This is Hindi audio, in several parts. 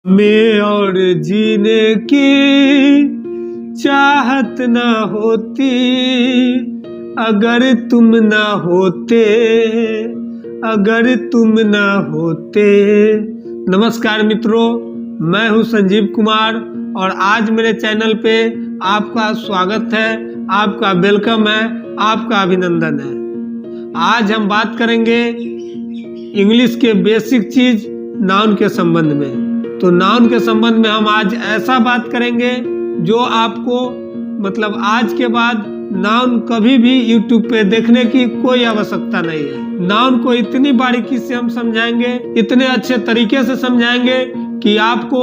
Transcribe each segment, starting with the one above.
में और जीने की चाहत न होती अगर तुम न होते, अगर तुम न होते। नमस्कार मित्रों, मैं हूं संजीव कुमार और आज मेरे चैनल पे आपका स्वागत है, आपका वेलकम है, आपका अभिनंदन है। आज हम बात करेंगे इंग्लिश के बेसिक चीज नाउन के संबंध में। तो नाउन के संबंध में हम आज ऐसा बात करेंगे जो आपको मतलब आज के बाद नाउन कभी भी यूट्यूब पे देखने की कोई आवश्यकता नहीं है। नाउन को इतनी बारीकी से हम समझाएंगे, इतने अच्छे तरीके से समझाएंगे कि आपको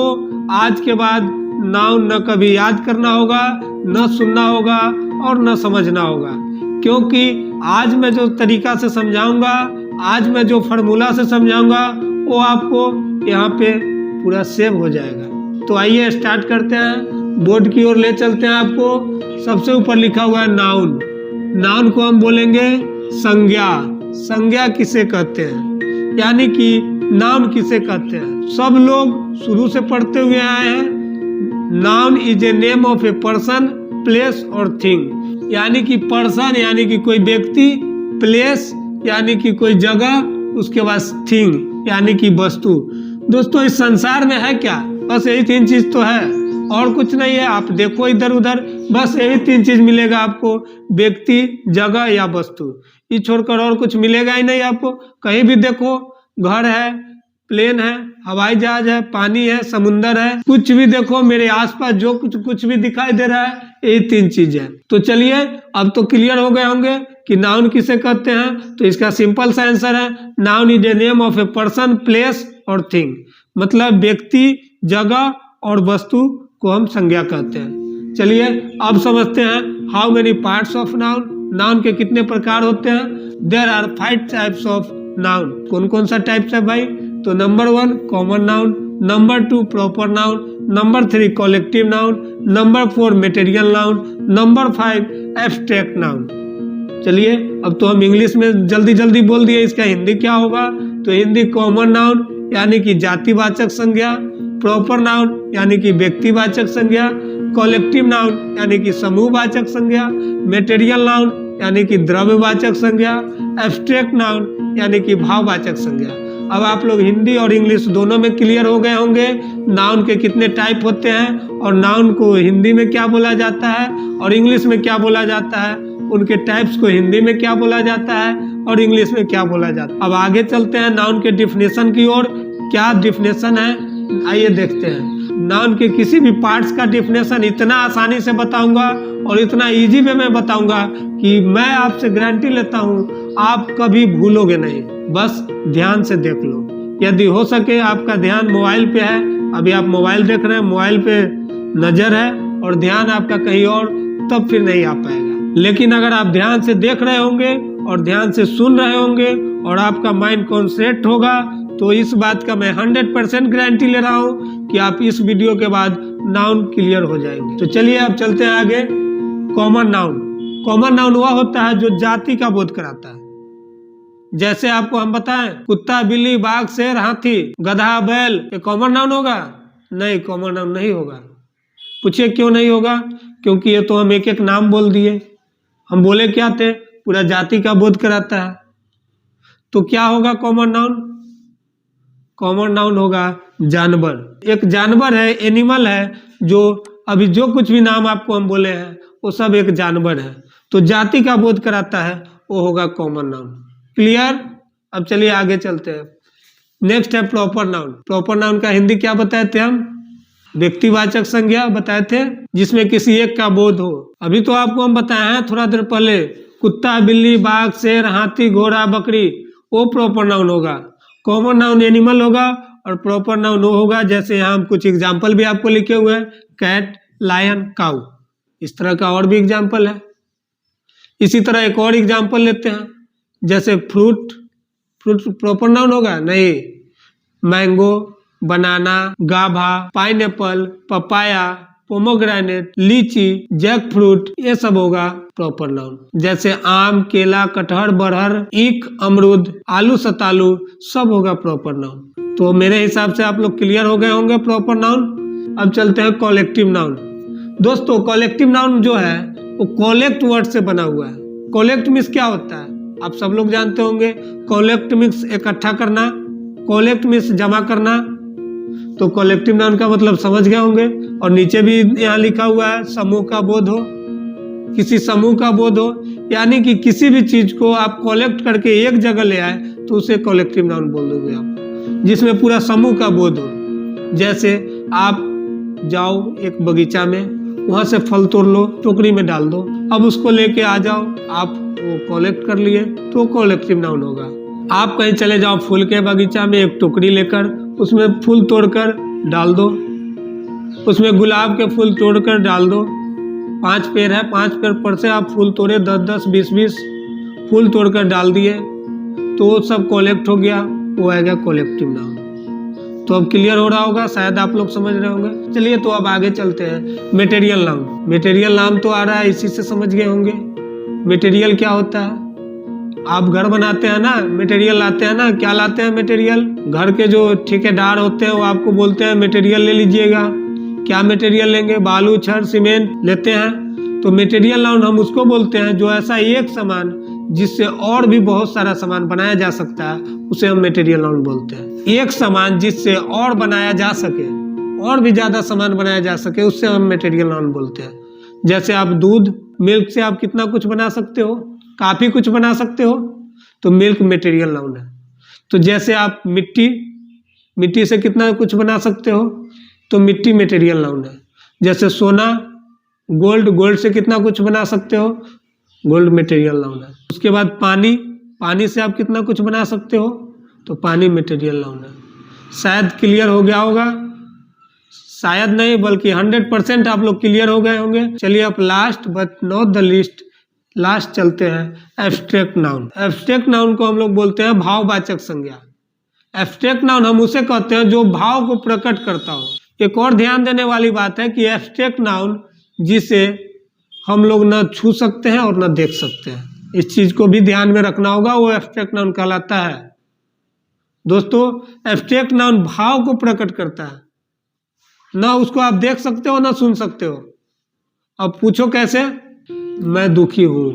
आज के बाद नाउन न कभी याद करना होगा, न सुनना होगा और न समझना होगा। क्योंकि आज मैं जो तरीका से समझाऊंगा, आज मैं जो फार्मूला से समझाऊंगा वो आपको यहाँ पे पूरा सेव हो जाएगा। तो आइए स्टार्ट करते हैं, बोर्ड की ओर ले चलते हैं आपको। सबसे ऊपर लिखा हुआ है नाउन। नाउन को हम बोलेंगे संज्ञा। संज्ञा किसे कहते हैं, यानी कि नाम किसे कहते हैं। सब लोग शुरू से पढ़ते हुए आए हैं। Noun is a name of a person, place और थिंग। यानी कि पर्सन यानी कि कोई व्यक्ति, प्लेस यानी कि कोई जगह, उसके बाद थिंग यानी कि वस्तु। दोस्तों इस संसार में है क्या, बस यही तीन चीज तो है और कुछ नहीं है। आप देखो इधर उधर, बस यही तीन चीज मिलेगा आपको, व्यक्ति, जगह या वस्तु। ये छोड़कर और कुछ मिलेगा ही नहीं आपको। कहीं भी देखो, घर है, प्लेन है, हवाई जहाज है, पानी है, समुंदर है, कुछ भी देखो मेरे आसपास जो कुछ भी दिखाई दे रहा है, यही तीन चीज है। तो चलिए अब तो क्लियर हो गए होंगे कि नाउन किसे कहते हैं। तो इसका सिंपल सा आंसर है noun is a name of a person, place और थिंग। मतलब व्यक्ति, जगह और वस्तु को हम संज्ञा कहते हैं। चलिए अब समझते हैं how many parts of noun. Noun के कितने प्रकार होते हैं। There are 5 types of noun. कौन कौन सा टाइप्स है भाई। तो number 1 common noun, number 2 proper noun, number 3 collective noun, number 4 material noun, number 5 abstract noun. चलिए अब तो हम इंग्लिश में जल्दी जल्दी बोल दिए, इसका हिंदी क्या होगा। तो हिंदी कॉमन नाउन यानी कि जातिवाचक संज्ञा, प्रॉपर नाउन यानी कि व्यक्तिवाचक संज्ञा, कलेक्टिव नाउन यानी कि समूहवाचक संज्ञा, मटेरियल नाउन यानी कि द्रव्यवाचक संज्ञा, एब्स्ट्रैक्ट नाउन यानी कि भाववाचक संज्ञा। अब आप लोग हिंदी और इंग्लिश दोनों में क्लियर हो गए होंगे नाउन के कितने टाइप होते हैं और नाउन को हिंदी में क्या बोला जाता है और इंग्लिश में क्या बोला जाता है, उनके टाइप्स को हिंदी में क्या बोला जाता है और इंग्लिश में क्या बोला जाता है। अब आगे चलते हैं नाउन के डिफिनेशन की ओर। क्या डिफिनेशन है आइए देखते हैं। नाउन के किसी भी पार्ट्स का डिफिनेशन इतना आसानी से बताऊंगा और इतना इजी वे में बताऊंगा कि मैं आपसे गारंटी लेता हूं आप कभी भूलोगे नहीं। बस ध्यान से देख लो। यदि हो सके आपका ध्यान मोबाइल पे है, अभी आप मोबाइल देख रहे हैं, मोबाइल पे नजर है और ध्यान आपका कहीं और, तब फिर नहीं आ पाएगा। लेकिन अगर आप ध्यान से देख रहे होंगे और ध्यान से सुन रहे होंगे और आपका माइंड कॉन्सेंट्रेट होगा तो इस बात का मैं 100% गारंटी ले रहा हूं कि आप इस वीडियो के बाद नाउन क्लियर हो जाएंगे। तो चलिए अब चलते हैं आगे। Common noun. कॉमन नाउन वह होता है जो जाति का बोध कराता है। जैसे आपको हम बताएं कुत्ता, बिल्ली, बाघ, शेर, हाथी, गधा, बैल, ये कॉमन नाउन होगा? नहीं, कॉमन नाउन नहीं होगा। पूछिए क्यों नहीं होगा। क्योंकि ये तो हम एक एक नाम बोल दिए। हम बोले क्या थे, पूरा जाति का बोध कराता है। तो क्या होगा कॉमन नाउन। कॉमन नाउन होगा जानवर। एक जानवर है, एनिमल है, जो अभी जो कुछ भी नाम आपको हम बोले हैं वो सब एक जानवर है। तो जाति का बोध कराता है, वो होगा कॉमन नाउन। क्लियर। अब चलिए आगे चलते हैं। नेक्स्ट है प्रॉपर नाउन। प्रॉपर नाउन का हिंदी क्या बताए थे हम, व्यक्तिवाचक संज्ञा बताए थे जिसमें किसी एक का बोध हो। अभी तो आपको हम बताए हैं थोड़ा देर पहले, कुत्ता, बिल्ली, बाघ, शेर, हाथी, घोड़ा, बकरी, वो प्रॉपर नाउन होगा। कॉमन नाउन एनिमल होगा और प्रॉपर नाउन वो होगा जैसे यहाँ हम कुछ एग्जाम्पल भी आपको लिखे हुए हैं, कैट, लायन, काऊ। इस तरह का और भी एग्जाम्पल है। इसी तरह एक और एग्जाम्पल लेते हैं, जैसे फ्रूट। फ्रूट प्रॉपर नाउन होगा? नहीं। मैंगो, बनाना, गाभा, पाइनएप्पल, पपाया, पोमोग्रेनेट, लीची, जैक फ्रूट, ये सब होगा प्रॉपर नाउन। जैसे आम, केला, कटहर, बरहर, ईख, अमरूद, आलू, सतालू, सब होगा प्रॉपर नाउन। तो मेरे हिसाब से आप लोग क्लियर हो गए होंगे प्रॉपर नाउन। अब चलते हैं कॉलेक्टिव नाउन। दोस्तों कॉलेक्टिव नाउन जो है वो कॉलेक्ट वर्ड से बना हुआ है। कॉलेक्ट मीन्स क्या होता है आप सब लोग जानते होंगे। कॉलेक्ट मीन्स इकट्ठा करना, कॉलेक्ट मीन्स जमा करना। तो कॉलेक्टिव नाउन का मतलब समझ गए होंगे। और नीचे भी यहाँ लिखा हुआ है समूह का बोध हो, किसी समूह का बोध हो, यानी कि किसी भी चीज को आप कलेक्ट करके एक जगह ले आए तो उसे कलेक्टिव नाउन बोल दोगे आप, जिसमें पूरा समूह का बोध हो। जैसे आप जाओ एक बगीचा में, वहां से फल तोड़ लो, टोकरी में डाल दो, अब उसको लेके आ जाओ, आप वो कलेक्ट कर लिए तो कलेक्टिव नाउन होगा। आप कहीं चले जाओ फूल के बगीचा में, एक टोकरी लेकर उसमें फूल तोड़कर डाल दो, उसमें गुलाब के फूल तोड़कर डाल दो। 5 पेड़ है, 5 पेड़ पर से आप फूल तोड़े, 10-10, 20-20 फूल तोड़कर डाल दिए तो वो सब कलेक्ट हो गया, वो आएगा कलेक्टिव नाउन। तो अब क्लियर हो रहा होगा, शायद आप लोग समझ रहे होंगे। चलिए तो अब आगे चलते हैं। Material noun. मटेरियल नाम तो आ रहा है, इसी से समझ गए होंगे। मटेरियल क्या होता है? आप घर बनाते हैं ना, मटेरियल लाते हैं ना, क्या लाते हैं मटेरियल? घर के जो ठेकेदार होते हैं वो आपको बोलते हैं मटेरियल ले लीजिएगा। क्या मटेरियल लेंगे? बालू, छड़, सीमेंट लेते हैं। तो मटेरियल नाउन हम उसको बोलते हैं जो ऐसा एक सामान जिससे और भी बहुत सारा सामान बनाया जा सकता है, उसे हम मटेरियल नाउन बोलते हैं। एक सामान जिससे और बनाया जा सके, और भी ज्यादा सामान बनाया जा सके, उससे हम मटेरियल नाउन बोलते हैं। जैसे आप दूध, मिल्क से आप कितना कुछ बना सकते हो, काफी कुछ बना सकते हो, तो मिल्क मटेरियल नाउन है। तो जैसे आप मिट्टी से कितना कुछ बना सकते हो, तो मिट्टी मटेरियल नाउन है। जैसे सोना, गोल्ड से कितना कुछ बना सकते हो, गोल्ड मटेरियल नाउन है। उसके बाद पानी से आप कितना कुछ बना सकते हो, तो पानी मटेरियल नाउन है। शायद क्लियर हो गया होगा, शायद नहीं बल्कि 100% आप लोग क्लियर हो गए होंगे। चलिए अब last but not the least, last चलते हैं एब्स्ट्रैक्ट नाउन। एब्स्ट्रैक्ट नाउन को हम लोग बोलते हैं भाववाचक संज्ञा। एब्स्ट्रैक्ट नाउन हम उसे कहते हैं जो भाव को प्रकट करता हो। एक और ध्यान देने वाली बात है कि एब्स्ट्रैक्ट नाउन जिसे हम लोग न छू सकते हैं और न देख सकते हैं, इस चीज को भी ध्यान में रखना होगा, वो एब्स्ट्रैक्ट नाउन कहलाता है। दोस्तों एब्स्ट्रैक्ट नाउन भाव को प्रकट करता है, ना उसको आप देख सकते हो ना सुन सकते हो। अब पूछो कैसे? मैं दुखी हूं,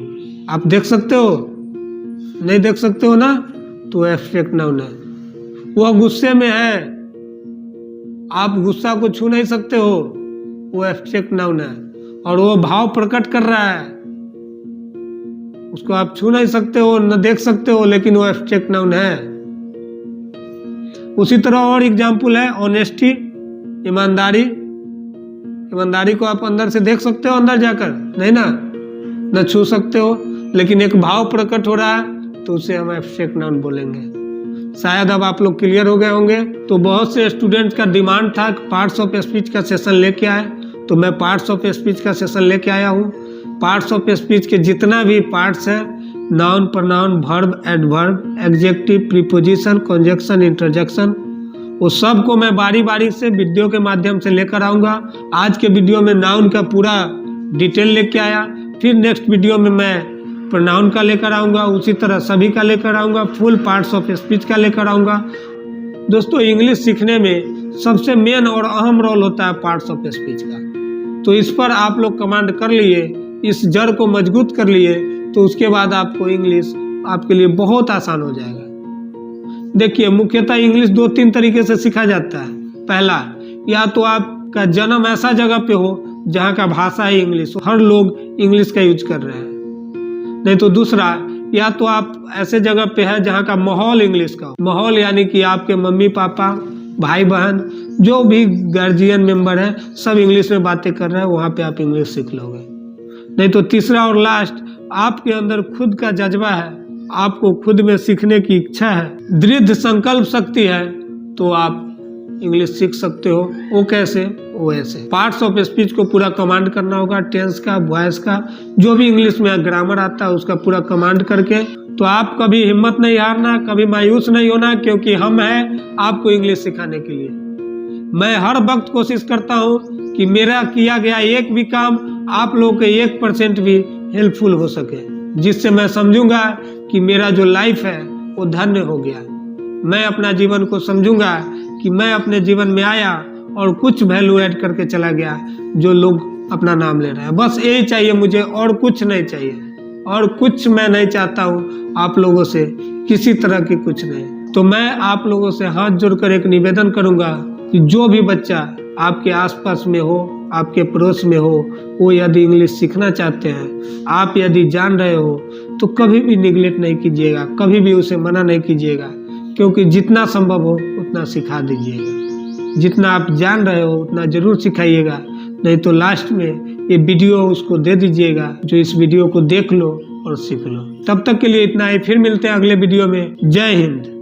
आप देख सकते हो? नहीं देख सकते हो ना, तो एब्स्ट्रैक्ट नाउन है। वह गुस्से में है, आप गुस्सा को छू नहीं सकते हो, वो एब्स्ट्रैक्ट नाउन है। और वो भाव प्रकट कर रहा है, उसको आप छू नहीं सकते हो न देख सकते हो, लेकिन वो एब्स्ट्रैक्ट नाउन है। उसी तरह और एग्जाम्पल है ऑनेस्टी, ईमानदारी को आप अंदर से देख सकते हो, अंदर जाकर नहीं ना, न छू सकते हो, लेकिन एक भाव प्रकट हो रहा है तो उसे हम एब्स्ट्रैक्ट नाउन बोलेंगे। शायद अब आप लोग क्लियर हो गए होंगे। तो बहुत से स्टूडेंट्स का डिमांड था पार्ट्स ऑफ स्पीच का सेशन लेके आए, तो मैं पार्ट्स ऑफ स्पीच का सेशन लेके आया हूँ। पार्ट्स ऑफ स्पीच के जितना भी पार्ट्स है, noun, pronoun, verb, adverb, adjective, preposition, conjunction, interjection, वो सब को मैं बारी बारी से वीडियो के माध्यम से लेकर आऊँगा। आज के वीडियो में नाउन का पूरा डिटेल लेके आया, फिर नेक्स्ट वीडियो में मैं प्रोनाउन का लेकर आऊँगा, उसी तरह सभी का लेकर आऊँगा, फुल पार्ट्स ऑफ स्पीच का लेकर आऊँगा। दोस्तों इंग्लिश सीखने में सबसे मेन और अहम रोल होता है पार्ट्स ऑफ स्पीच का। तो इस पर आप लोग कमांड कर लिए, इस जड़ को मजबूत कर लिए, तो उसके बाद आपको इंग्लिश आपके लिए बहुत आसान हो जाएगा। देखिए मुख्यतः इंग्लिश 2-3 तरीके से सीखा जाता है। पहला, या तो आपका जन्म ऐसा जगह पे हो जहाँ का भाषा है इंग्लिश, हर लोग इंग्लिश का यूज कर रहे हैं। नहीं तो दूसरा, या तो आप ऐसे जगह पे है जहाँ का माहौल इंग्लिश का, माहौल यानी कि आपके मम्मी पापा, भाई बहन, जो भी गार्जियन मेंबर है, सब इंग्लिश में बातें कर रहे हैं, वहाँ पे आप इंग्लिश सीख लोगे। नहीं तो तीसरा और लास्ट, आपके अंदर खुद का जज्बा है, आपको खुद में सीखने की इच्छा है, दृढ़ संकल्प शक्ति है, तो आप इंग्लिश सीख सकते हो। वो कैसे? वो ऐसे पार्ट्स ऑफ स्पीच को पूरा कमांड करना होगा, टेंस का, वॉइस का, जो भी इंग्लिश में ग्रामर आता है उसका पूरा कमांड करके। तो आप कभी हिम्मत नहीं हारना, कभी मायूस नहीं होना, क्योंकि हम हैं आपको इंग्लिश सिखाने के लिए। मैं हर वक्त कोशिश करता हूँ कि मेरा किया गया एक भी काम आप लोगों के 1% भी हेल्पफुल हो सके, जिससे मैं समझूंगा कि मेरा जो लाइफ है वो धन्य हो गया। मैं अपना जीवन को समझूंगा कि मैं अपने जीवन में आया और कुछ वैल्यू ऐड करके चला गया, जो लोग अपना नाम ले रहे हैं। बस यही चाहिए मुझे, और कुछ नहीं चाहिए, और कुछ मैं नहीं चाहता हूँ आप लोगों से, किसी तरह की कुछ नहीं। तो मैं आप लोगों से हाथ जोड़कर एक निवेदन करूंगा कि जो भी बच्चा आपके आसपास में हो, आपके पड़ोस में हो, वो यदि इंग्लिश सीखना चाहते हैं, आप यदि जान रहे हो, तो कभी भी निगलेक्ट नहीं कीजिएगा, कभी भी उसे मना नहीं कीजिएगा, क्योंकि जितना संभव हो उतना सिखा दीजिएगा। जितना आप जान रहे हो उतना जरूर सिखाइएगा, नहीं तो लास्ट में ये वीडियो उसको दे दीजिएगा, जो इस वीडियो को देख लो और सीख लो। तब तक के लिए इतना ही, फिर मिलते हैं अगले वीडियो में। जय हिंद।